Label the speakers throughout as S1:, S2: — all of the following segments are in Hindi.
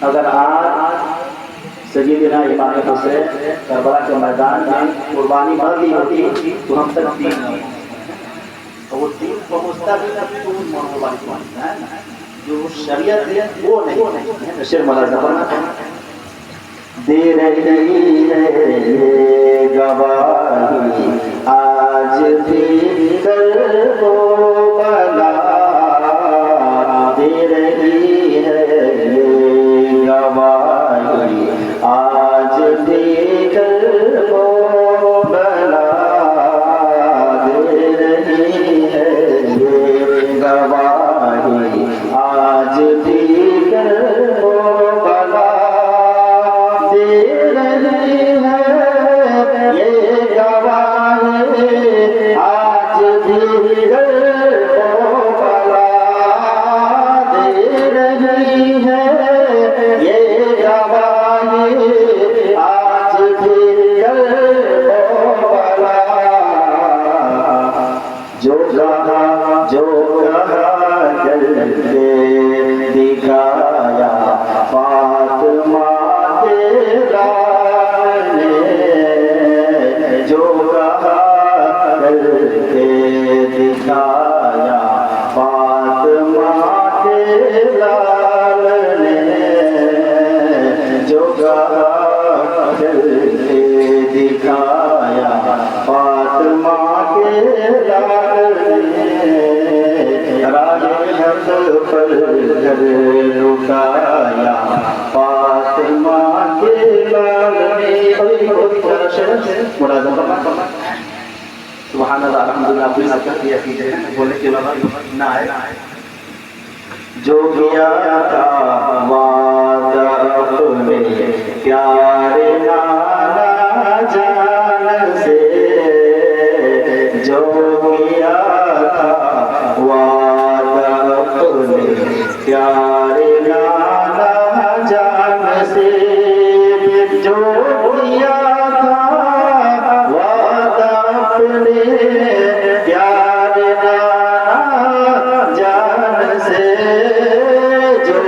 S1: अगर आज सैयदना इमाम हुसैन करबला के मैदान में कुर्बानी न दी होती तो हम तक दीन नहीं, और वो दीन पहुंचता भी तब तो मनोवाणी है ना, जो शरीयत है वो नहीं। शेर मुलाज़ा दे रही है ये गवाही आज भी करबो बला, दे रही है ये गवाही आज भी करबो बला, दे रही है ये गवाही आज भी करबो बला, दे रही है ये गवाही आज भी करबो बला, दे रही है ये गवाही आज भी करबो बला। जो कहा करके दिखाया फातिमा के लाल ने, जो कहा करके दिखाया फातिमा के लाल ने, जो कहा करके दिखाया फातिमा के लाल ने, राहे हक पर घर रुकाया फातिमा के लाल ने। सुभान अल्लाह अल्हम्दुलिल्लाह अपनी सकत दिया कीजिए बोलने के बाद ना है। जो किया था वादा अपने प्यारे नाना जान से, जो किया था वादा अपने प्यारे नाना जान से, जो किया था वादा अपने प्यारे नाना जान से, जो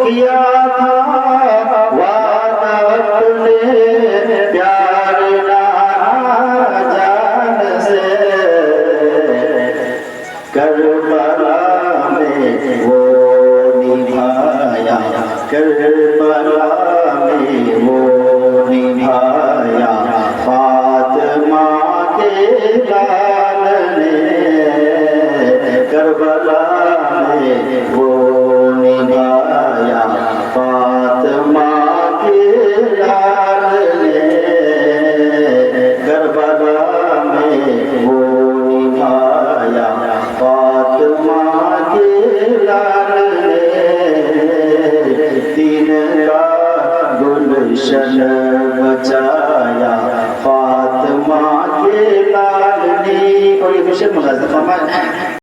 S1: किया था वादा अपने प्यारे नाना जान से, करबला में वो निभाया, करबला में वो निभाया फातिमा के लाल ने, करबला में वो निभाया फातिमा के लाल ने, करबला में वो निभाया फातिमा के लाल ने। दीन का गुलशन बचाया फातिमा के लाल ने। और ये मुलाज़ा फरमाया